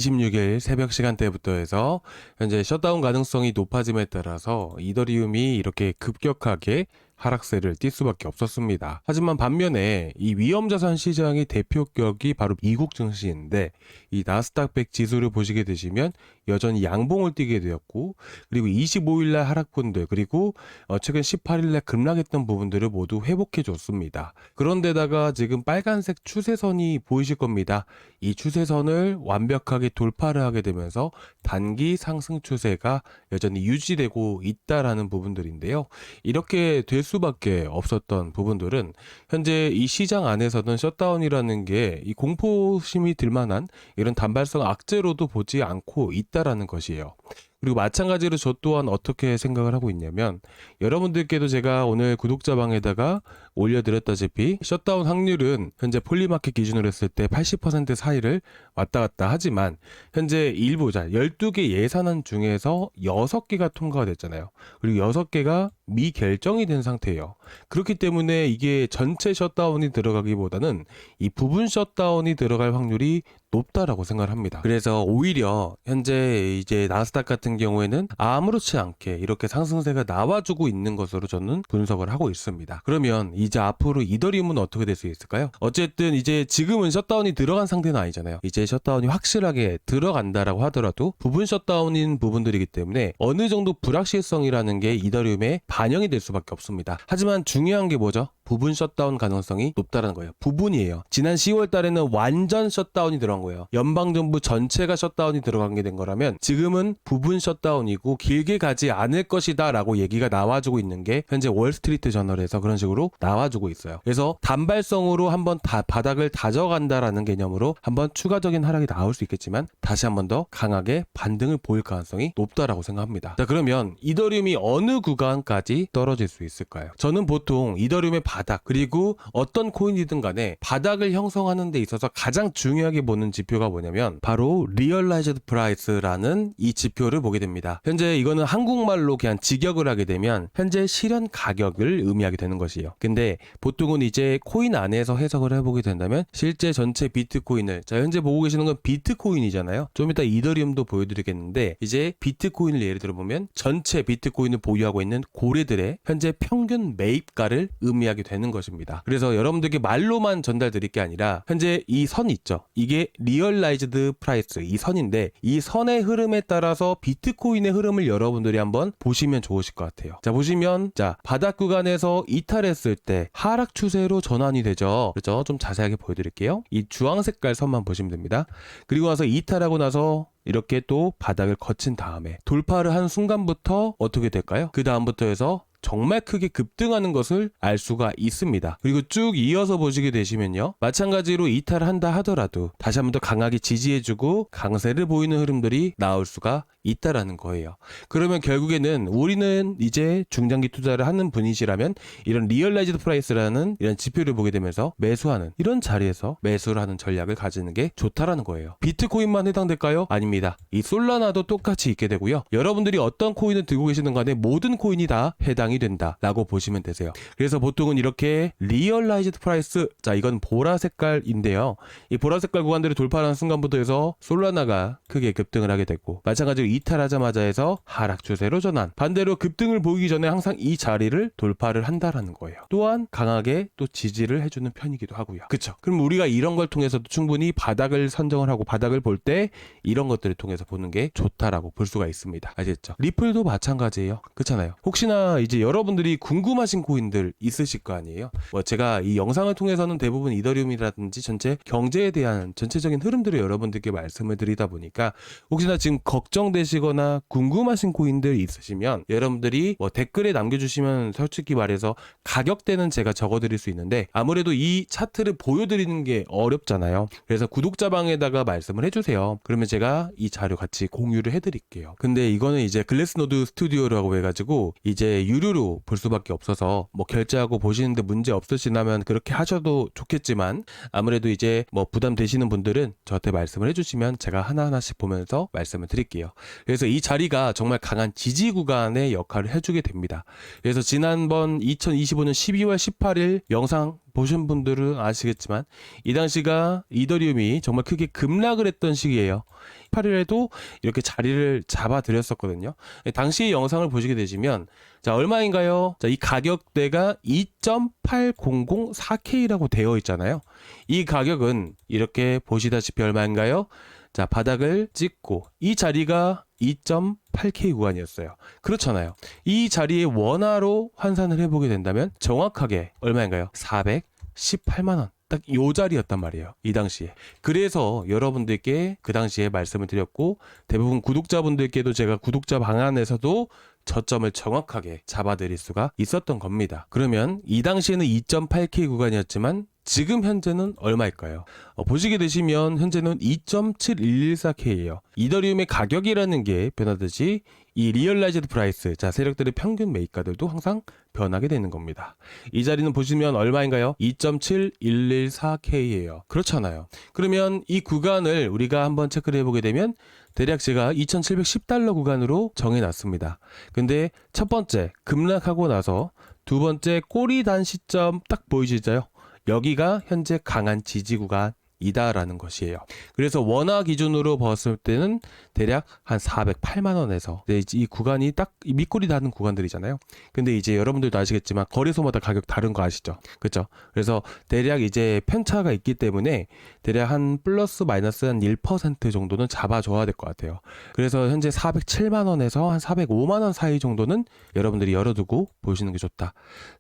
26일 새벽 시간대부터 해서 현재 셧다운 가능성이 높아짐에 따라서 이더리움이 이렇게 급격하게 하락세를 띌 수밖에 없었습니다. 하지만 반면에 이 위험자산 시장의 대표격이 바로 미국 증시인데 이 나스닥 100 지수를 보시게 되시면 여전히 양봉을 띠게 되었고, 그리고 25일날 하락분들, 그리고 최근 18일날 급락했던 부분들을 모두 회복해 줬습니다. 그런데다가 지금 빨간색 추세선이 보이실 겁니다. 이 추세선을 완벽하게 돌파를 하게 되면서 단기 상승 추세가 여전히 유지되고 있다라는 부분들인데요. 이렇게 될 수밖에 없었던 부분들은 현재 이 시장 안에서는 셧다운이라는 게 이 공포심이 들만한 이런 단발성 악재로도 보지 않고 있다라는 것이에요. 그리고 마찬가지로 저 또한 어떻게 생각을 하고 있냐면, 여러분들께도 제가 오늘 구독자방에다가 올려드렸다시피 셧다운 확률은 현재 폴리마켓 기준으로 했을 때 80% 사이를 왔다 갔다 하지만 현재 일부 12개 예산안 중에서 6개가 통과가 됐잖아요. 그리고 6개가 미결정이 된 상태예요. 그렇기 때문에 이게 전체 셧다운이 들어가기보다는 이 부분 셧다운이 들어갈 확률이 높다라고 생각을 합니다. 그래서 오히려 현재 이제 나스닥 같은 경우에는 아무렇지 않게 이렇게 상승세가 나와주고 있는 것으로 저는 분석을 하고 있습니다. 그러면 이제 앞으로 이더리움은 어떻게 될 수 있을까요? 어쨌든 이제 지금은 셧다운이 들어간 상태는 아니잖아요. 이제 셧다운이 확실하게 들어간다라고 하더라도 부분 셧다운인 부분들이기 때문에 어느 정도 불확실성이라는 게 이더리움에 반영이 될 수밖에 없습니다. 하지만 중요한 게 뭐죠? 부분 셧다운 가능성이 높다는 거예요. 부분이에요. 지난 10월 달에는 완전 셧다운이 들어간 거예요. 연방정부 전체가 셧다운이 들어간 게 된 거라면 지금은 부분 셧다운이고 길게 가지 않을 것이다 라고 얘기가 나와주고 있는 게 현재 월스트리트 저널에서 그런 식으로 나와주고 있어요. 그래서 단발성으로 한번 바닥을 다져간다라는 개념으로 한번 추가적인 하락이 나올 수 있겠지만 다시 한번 더 강하게 반등을 보일 가능성이 높다라고 생각합니다. 자, 그러면 이더리움이 어느 구간까지 떨어질 수 있을까요? 저는 보통 이더리움의 바닥, 그리고 어떤 코인이든 간에 바닥을 형성하는 데 있어서 가장 중요하게 보는 지표가 뭐냐면 바로 리얼라이즈드 프라이스라는 이 지표를 보게 됩니다. 현재 이거는 한국말로 그냥 직역을 하게 되면 현재 실현 가격을 의미하게 되는 것이에요. 근데 보통은 이제 코인 안에서 해석을 해보게 된다면 실제 전체 비트코인을, 자 현재 보고 계시는 건 비트코인이잖아요. 좀 이따 이더리움도 보여드리겠는데 이제 비트코인을 예를 들어보면 전체 비트코인을 보유하고 있는 고래들의 현재 평균 매입가를 의미하게 되는 것입니다. 그래서 여러분들께 말로만 전달드릴 게 아니라 현재 이 선 있죠. 이게 리얼라이즈드 프라이스, 이 선인데 이 선의 흐름에 따라서 비트코인의 흐름을 여러분들이 한번 보시면 좋으실 것 같아요. 자, 보시면 자 바닥 구간에서 이탈했을 때 하락 추세로 전환이 되죠. 그렇죠? 좀 자세하게 보여드릴게요. 이 주황 색깔 선만 보시면 됩니다. 그리고 나서 이탈하고 나서 이렇게 또 바닥을 거친 다음에 돌파를 한 순간부터 어떻게 될까요? 그 다음부터 해서 정말 크게 급등하는 것을 알 수가 있습니다. 그리고 쭉 이어서 보시게 되시면요, 마찬가지로 이탈한다 하더라도 다시 한번 더 강하게 지지해주고 강세를 보이는 흐름들이 나올 수가 있다라는 거예요. 그러면 결국에는 우리는 이제 중장기 투자를 하는 분이시라면 이런 리얼라이즈드 프라이스라는 이런 지표를 보게 되면서 매수하는, 이런 자리에서 매수를 하는 전략을 가지는 게 좋다라는 거예요. 비트코인만 해당될까요? 아닙니다. 이 솔라나도 똑같이 있게 되고요. 여러분들이 어떤 코인을 들고 계시는 간에 모든 코인이 다 해당이 된다라고 보시면 되세요. 그래서 보통은 이렇게 리얼라이즈드 프라이스, 자 이건 보라 색깔인데요. 이 보라 색깔 구간들을 돌파하는 순간부터 해서 솔라나가 크게 급등을 하게 됐고, 마찬가지로 이탈하자마자 해서 하락 추세로 전환, 반대로 급등을 보이기 전에 항상 이 자리를 돌파를 한다라는 거예요. 또한 강하게 또 지지를 해주는 편이기도 하고요. 그쵸? 그럼 우리가 이런 걸 통해서도 충분히 바닥을 선정을 하고 바닥을 볼 때 이런 것들을 통해서 보는 게 좋다라고 볼 수가 있습니다. 아시겠죠? 리플도 마찬가지예요. 그렇잖아요. 혹시나 이제 여러분들이 궁금하신 코인들 있으실 거 아니에요? 뭐 제가 이 영상을 통해서는 대부분 이더리움이라든지 전체 경제에 대한 전체적인 흐름들을 여러분들께 말씀을 드리다 보니까 혹시나 지금 걱정되시거나 궁금하신 코인들 있으시면 여러분들이 뭐 댓글에 남겨주시면 솔직히 말해서 가격대는 제가 적어드릴 수 있는데 아무래도 이 차트를 보여드리는 게 어렵잖아요. 그래서 구독자방에다가 말씀을 해주세요. 그러면 제가 이 자료 같이 공유를 해드릴게요. 근데 이거는 이제 글래스노드 스튜디오라고 해가지고 이제 유료로 볼 수밖에 없어서 뭐 결제하고 보시는데 문제 없으시다면 그렇게 하셔도 좋겠지만 아무래도 이제 뭐 부담되시는 분들은 저한테 말씀을 해주시면 제가 하나하나씩 보면서 말씀을 드릴게요. 그래서 이 자리가 정말 강한 지지 구간의 역할을 해주게 됩니다. 그래서 지난번 2025년 12월 18일 영상 보신 분들은 아시겠지만 이 당시가 이더리움이 정말 크게 급락을 했던 시기예요. 8일에도 이렇게 자리를 잡아드렸었거든요. 당시 영상을 보시게 되시면 자 얼마인가요? 자, 이 가격대가 2.8004K라고 되어 있잖아요. 이 가격은 이렇게 보시다시피 얼마인가요? 자, 바닥을 찍고 이 자리가 2.8K 구간이었어요. 그렇잖아요. 이 자리에 원화로 환산을 해보게 된다면 정확하게 얼마인가요? 418만원. 딱 요 자리였단 말이에요. 이 당시에. 그래서 여러분들께 그 당시에 말씀을 드렸고 대부분 구독자분들께도 제가 구독자 방안에서도 저점을 정확하게 잡아드릴 수가 있었던 겁니다. 그러면 이 당시에는 2.8K 구간이었지만 지금 현재는 얼마일까요? 보시게 되시면 현재는 2.7114K예요. 이더리움의 가격이라는 게 변하듯이 이 리얼라이즈드 프라이스, 자 세력들의 평균 매입가들도 항상 변하게 되는 겁니다. 이 자리는 보시면 얼마인가요? 2.7114K예요. 그렇잖아요. 그러면 이 구간을 우리가 한번 체크를 해보게 되면 대략 제가 2,710달러 구간으로 정해놨습니다. 근데 첫 번째 급락하고 나서 두 번째 꼬리 단 시점 딱 보이시죠? 여기가 현재 강한 지지 구간이다라는 것이에요. 그래서 원화 기준으로 봤을 때는 대략 한 408만원에서 이 구간이 딱 밑꼬리 닿는 구간들이잖아요. 근데 이제 여러분들도 아시겠지만 거래소마다 가격 다른 거 아시죠? 그렇죠? 그래서 대략 이제 편차가 있기 때문에 대략 한 플러스 마이너스 한 1% 정도는 잡아줘야 될 것 같아요. 그래서 현재 407만원에서 한 405만원 사이 정도는 여러분들이 열어두고 보시는 게 좋다.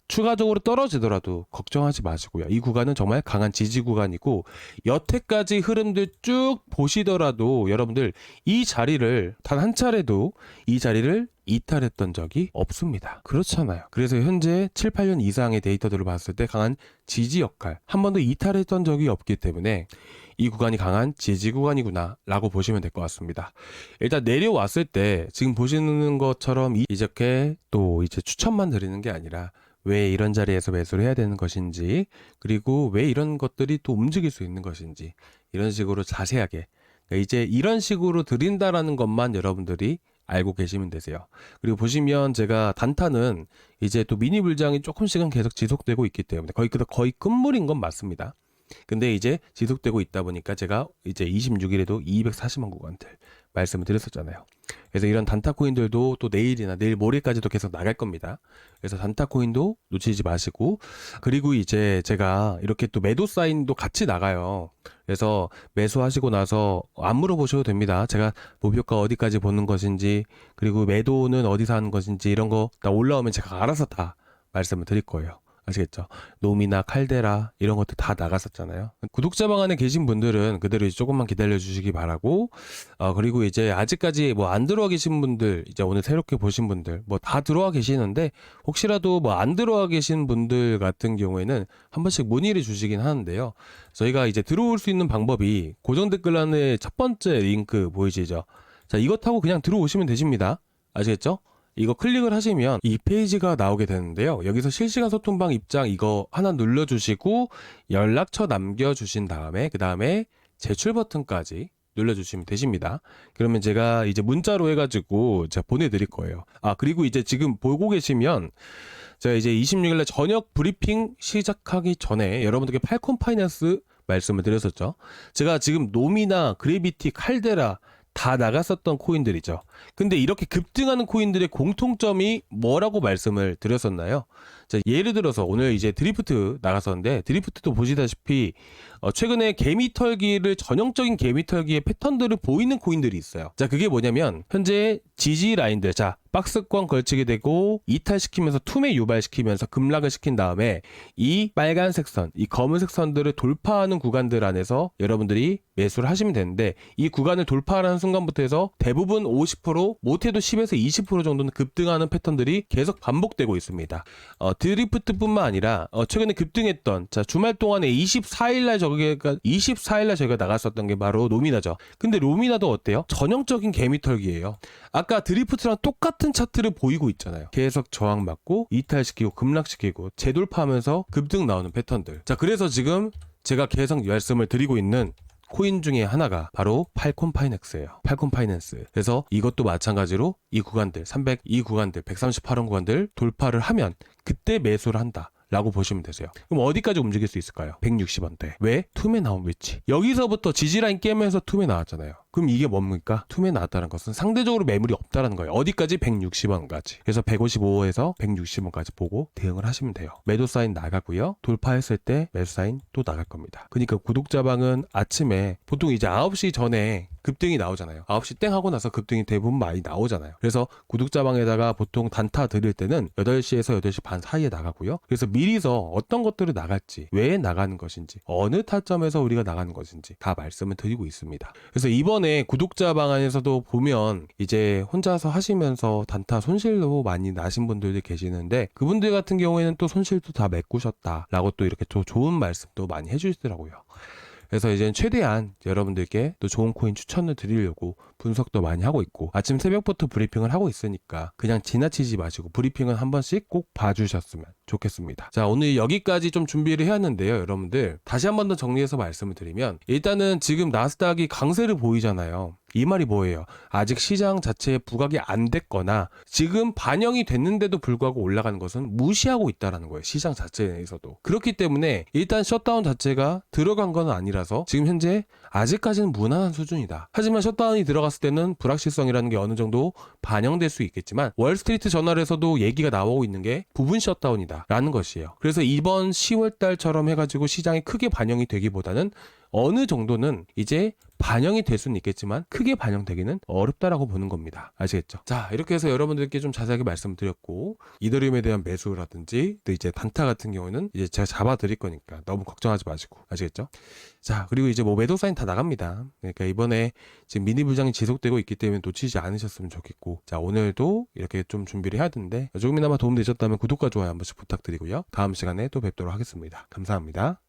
추가적으로 떨어지더라도 걱정하지 마시고요. 이 구간은 정말 강한 지지 구간이고 여태까지 흐름들 쭉 보시더라도 여러분들 이 자리를 단 한 차례도 이 자리를 이탈했던 적이 없습니다. 그렇잖아요. 그래서 현재 7, 8년 이상의 데이터들을 봤을 때 강한 지지 역할 한 번도 이탈했던 적이 없기 때문에 이 구간이 강한 지지 구간이구나 라고 보시면 될 것 같습니다. 일단 내려왔을 때 지금 보시는 것처럼 이렇게 또 이제 추천만 드리는 게 아니라 왜 이런 자리에서 매수를 해야 되는 것인지 그리고 왜 이런 것들이 또 움직일 수 있는 것인지 이런 식으로 자세하게 이제 이런 식으로 드린다라는 것만 여러분들이 알고 계시면 되세요. 그리고 보시면 제가 단타는 이제 또 미니 불장이 조금씩은 계속 지속되고 있기 때문에 거의 끝물인 건 맞습니다. 근데 이제 지속되고 있다 보니까 제가 이제 26일에도 240만 구간들 말씀을 드렸었잖아요. 그래서 이런 단타 코인들도 또 내일이나 내일 모레까지도 계속 나갈 겁니다. 그래서 단타 코인도 놓치지 마시고 그리고 이제 제가 이렇게 또 매도 사인도 같이 나가요. 그래서 매수하시고 나서 안 물어보셔도 됩니다. 제가 목표가 어디까지 보는 것인지 그리고 매도는 어디서 하는 것인지 이런 거 다 올라오면 제가 알아서 다 말씀을 드릴 거예요. 아시겠죠? 놈이나 칼데라 이런 것도 다 나갔었잖아요. 구독자 방안에 계신 분들은 그대로 이제 조금만 기다려 주시기 바라고 그리고 이제 아직까지 뭐 안 들어와 계신 분들 이제 오늘 새롭게 보신 분들 뭐 다 들어와 계시는데 혹시라도 뭐 안 들어와 계신 분들 같은 경우에는 한 번씩 문의를 주시긴 하는데요. 저희가 이제 들어올 수 있는 방법이 고정 댓글란에 첫 번째 링크 보이시죠? 자, 이거 타고 그냥 들어오시면 되십니다. 아시겠죠? 이거 클릭을 하시면 이 페이지가 나오게 되는데요. 여기서 실시간 소통방 입장 이거 하나 눌러주시고 연락처 남겨주신 다음에 그 다음에 제출 버튼까지 눌러주시면 되십니다. 그러면 제가 이제 문자로 해가지고 제가 보내드릴 거예요. 그리고 이제 지금 보고 계시면 제가 이제 26일날 저녁 브리핑 시작하기 전에 여러분들께 팔콘 파이낸스 말씀을 드렸었죠. 제가 지금 놈이나 그래비티, 칼데라 다 나갔었던 코인들이죠. 근데 이렇게 급등하는 코인들의 공통점이 뭐라고 말씀을 드렸었나요? 자, 예를 들어서 오늘 이제 드리프트 나갔었는데 드리프트도 보시다시피 최근에 개미털기를 전형적인 개미털기의 패턴들을 보이는 코인들이 있어요. 자, 그게 뭐냐면 현재 지지 라인들, 자 박스권 걸치게 되고 이탈시키면서 투매 유발시키면서 급락을 시킨 다음에 이 빨간색 선, 이 검은색 선들을 돌파하는 구간들 안에서 여러분들이 매수를 하시면 되는데 이 구간을 돌파하는 순간부터 해서 대부분 50% 못해도 10에서 20% 정도는 급등하는 패턴들이 계속 반복되고 있습니다. 드리프트뿐만 아니라 최근에 급등했던 자 주말 동안에 24일날 저희가 나갔었던 게 바로 로미나죠. 근데 로미나도 어때요? 전형적인 개미털기예요. 아까 드리프트랑 똑같은 차트를 보이고 있잖아요. 계속 저항받고 이탈시키고 급락시키고 재돌파하면서 급등 나오는 패턴들. 자, 그래서 지금 제가 계속 말씀을 드리고 있는 코인 중에 하나가 바로 팔콘 파이넥스예요. 팔콘 파이낸스. 그래서 이것도 마찬가지로 이 구간들 300, 이 구간들 138원 구간들 돌파를 하면 그때 매수를 한다 라고 보시면 되세요. 그럼 어디까지 움직일 수 있을까요? 160원대. 왜? 툼에 나온 위치. 여기서부터 지지라인 깨면서 툼에 나왔잖아요. 그럼 이게 뭡니까? 툼에 나왔다는 것은 상대적으로 매물이 없다는 거예요. 어디까지? 160원까지. 그래서 155에서 160원까지 보고 대응을 하시면 돼요. 매도 사인 나가고요. 돌파했을 때 매수 사인 또 나갈 겁니다. 그러니까 구독자방은 아침에 보통 이제 9시 전에 급등이 나오잖아요. 9시 땡 하고 나서 급등이 대부분 많이 나오잖아요. 그래서 구독자방에다가 보통 단타 드릴 때는 8시에서 8시 반 사이에 나가고요. 그래서 미리서 어떤 것들을 나갈지, 왜 나가는 것인지, 어느 타점에서 우리가 나가는 것인지 다 말씀을 드리고 있습니다. 그래서 이번에 구독자방 안에서도 보면 이제 혼자서 하시면서 단타 손실로 많이 나신 분들도 계시는데 그분들 같은 경우에는 또 손실도 다 메꾸셨다라고 또 이렇게 또 좋은 말씀도 많이 해주시더라고요. 그래서 이제 최대한 여러분들께 또 좋은 코인 추천을 드리려고 분석도 많이 하고 있고 아침 새벽부터 브리핑을 하고 있으니까 그냥 지나치지 마시고 브리핑은 한 번씩 꼭 봐주셨으면 좋겠습니다. 자, 오늘 여기까지 좀 준비를 해왔는데요. 여러분들 다시 한 번 더 정리해서 말씀을 드리면 일단은 지금 나스닥이 강세를 보이잖아요. 이 말이 뭐예요? 아직 시장 자체에 부각이 안 됐거나 지금 반영이 됐는데도 불구하고 올라가는 것은 무시하고 있다는 거예요. 시장 자체에서도. 그렇기 때문에 일단 셧다운 자체가 들어간 건 아니라서 지금 현재 아직까지는 무난한 수준이다. 하지만 셧다운이 들어갔을 때는 불확실성이라는 게 어느 정도 반영될 수 있겠지만 월스트리트 저널에서도 얘기가 나오고 있는 게 부분 셧다운이다 라는 것이에요. 그래서 이번 10월달처럼 해가지고 시장이 크게 반영이 되기보다는 어느 정도는 이제 반영이 될 수는 있겠지만 크게 반영되기는 어렵다라고 보는 겁니다. 아시겠죠? 자, 이렇게 해서 여러분들께 좀 자세하게 말씀드렸고 이더리움에 대한 매수라든지 또 이제 단타 같은 경우는 이제 제가 잡아 드릴 거니까 너무 걱정하지 마시고 아시겠죠? 자, 그리고 이제 뭐 매도 사인 다 나갑니다. 그러니까 이번에 지금 미니 불장이 지속되고 있기 때문에 놓치지 않으셨으면 좋겠고 자, 오늘도 이렇게 좀 준비를 해야 되는데 조금이나마 도움 되셨다면 구독과 좋아요 한 번씩 부탁드리고요. 다음 시간에 또 뵙도록 하겠습니다. 감사합니다.